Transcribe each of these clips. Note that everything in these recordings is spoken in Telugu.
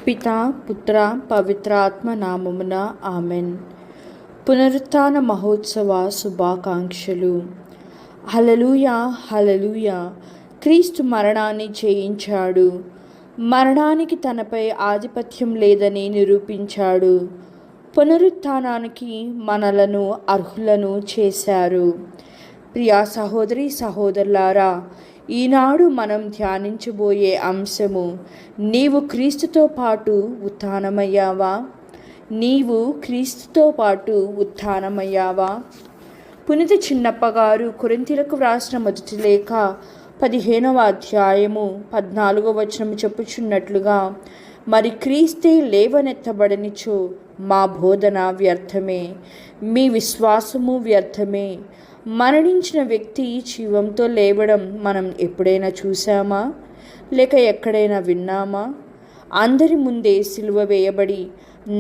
పితా పుత్ర పవిత్రాత్మ నామమున ఆమెన్. పునరుత్థాన మహోత్సవ శుభాకాంక్షలు. హల్లెలూయా హల్లెలూయా. క్రీస్తు మరణాన్ని జయించాడు. మరణానికి తనపై ఆధిపత్యం లేదని నిరూపించాడు. పునరుత్థానానికి మనలను అర్హులను చేశారు. ప్రియా సహోదరి సహోదరులారా, ఈనాడు మనం ధ్యానించబోయే అంశము, నీవు క్రీస్తుతో పాటు ఉత్థానమయ్యావా? నీవు క్రీస్తుతో పాటు ఉత్థానమయ్యావా? పునీత చిన్నప్ప గారు కొరింథీయులకు వ్రాసిన మొదటి లేఖ 15వ అధ్యాయము 14వ వచనము చెప్పుచున్నట్లుగా, మరి క్రీస్తే లేవనెత్తబడనిచో మా బోధన వ్యర్థమే, మీ విశ్వాసము వ్యర్థమే. మరణించిన వ్యక్తి జీవంతో లేవడం మనం ఎప్పుడైనా చూసామా? లేక ఎక్కడైనా విన్నామా? అందరి ముందే సిలువ వేయబడి,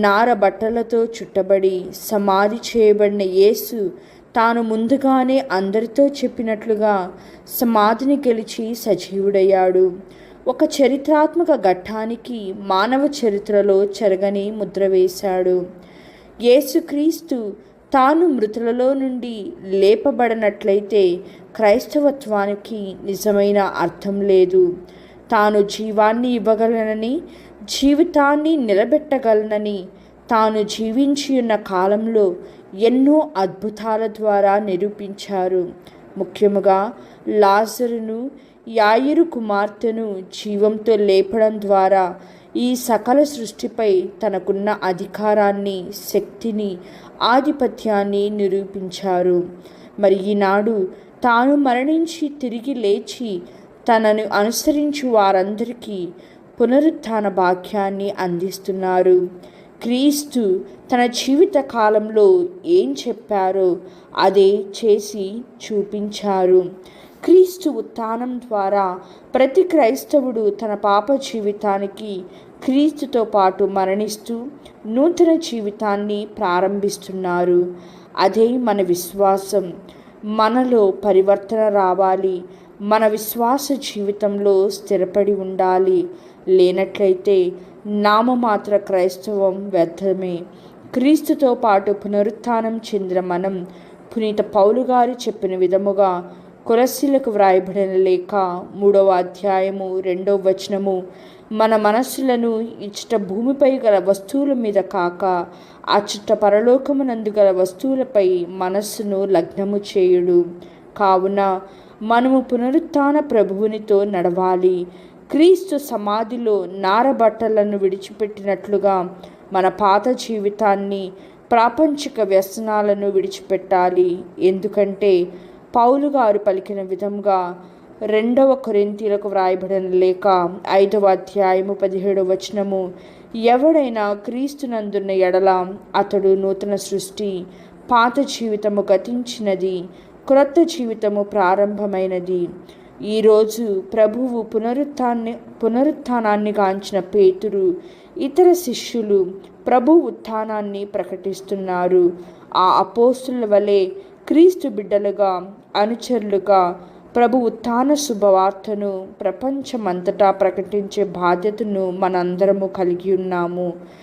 నార బట్టలతో చుట్టబడి, సమాధి చేయబడిన యేసు తాను ముందుగానే అందరితో చెప్పినట్లుగా సమాధిని గెలిచి సజీవుడయ్యాడు. ఒక చరిత్రాత్మక ఘట్టానికి మానవ చరిత్రలో చెరగని ముద్ర వేశాడు. యేసుక్రీస్తు తాను మృతులలో నుండి లేపబడినట్లయితే క్రైస్తవత్వానికి నిజమైన అర్థం లేదు. తాను జీవాన్ని ఇవ్వగలనని, జీవితాన్ని నిలబెట్టగలనని తాను జీవించి ఉన్న కాలంలో ఎన్నో అద్భుతాల ద్వారా నిరూపించారు. ముఖ్యముగా లాజరును, యాయిరు కుమార్తెను జీవంతో లేపడం ద్వారా ఈ సకల సృష్టిపై తనకున్న అధికారాన్ని, శక్తిని, ఆధిపత్యాన్ని నిరూపించారు. మరి ఈనాడు తాను మరణించి తిరిగి లేచి తనను అనుసరించు వారందరికీ పునరుత్థాన భాగ్యాన్ని అందిస్తున్నారు. క్రీస్తు తన జీవిత కాలంలో ఏం చెప్పారో అదే చేసి చూపించారు. క్రీస్తు ఉత్థానం ద్వారా ప్రతి క్రైస్తవుడు తన పాప జీవితానికి క్రీస్తుతో పాటు మరణిస్తూ నూతన జీవితాన్ని ప్రారంభిస్తున్నారు. అదే మన విశ్వాసం. మనలో పరివర్తన రావాలి. మన విశ్వాస జీవితంలో స్థిరపడి ఉండాలి. లేనట్లయితే నామమాత్ర క్రైస్తవం వ్యర్థమే. క్రీస్తుతో పాటు పునరుత్థానం చెందిన మనం పునీత పౌలు గారు చెప్పిన విధముగా కొలస్సీలకు వ్రాయబడిన లేఖ 3వ అధ్యాయము 2వ వచనము, మన మనస్సులను ఇచ్చట భూమిపై గల వస్తువుల మీద కాక అచ్చట పరలోకమునందు గల వస్తువులపై మనస్సును లగ్నము చేయుడు. కావున మనము పునరుత్థాన ప్రభువునితో నడవాలి. క్రీస్తు సమాధిలో నారబట్టలను విడిచిపెట్టినట్లుగా మన పాత జీవితాన్ని, ప్రాపంచిక వ్యసనాలను విడిచిపెట్టాలి. ఎందుకంటే పౌలు గారు పలికిన విధంగా 2వ కొరింథీయులకు వ్రాయబడిన లేఖ 5వ అధ్యాయము 17వ వచనము, ఎవడైనా క్రీస్తునందున్న ఎడల అతడు నూతన సృష్టి, పాత జీవితము గతించినది, క్రొత్త జీవితము ప్రారంభమైనది. ఈరోజు ప్రభువు పునరుత్థానాన్ని గాంచిన పేతురు, ఇతర శిష్యులు ప్రభు ఉత్థానాన్ని ప్రకటిస్తున్నారు. ఆ అపోస్తుల వలె క్రీస్తు బిడ్డలుగా, అనుచరులుగా ప్రభు ఉత్థాన శుభవార్తను ప్రపంచమంతటా ప్రకటించే బాధ్యతను మనందరము కలిగి ఉన్నాము.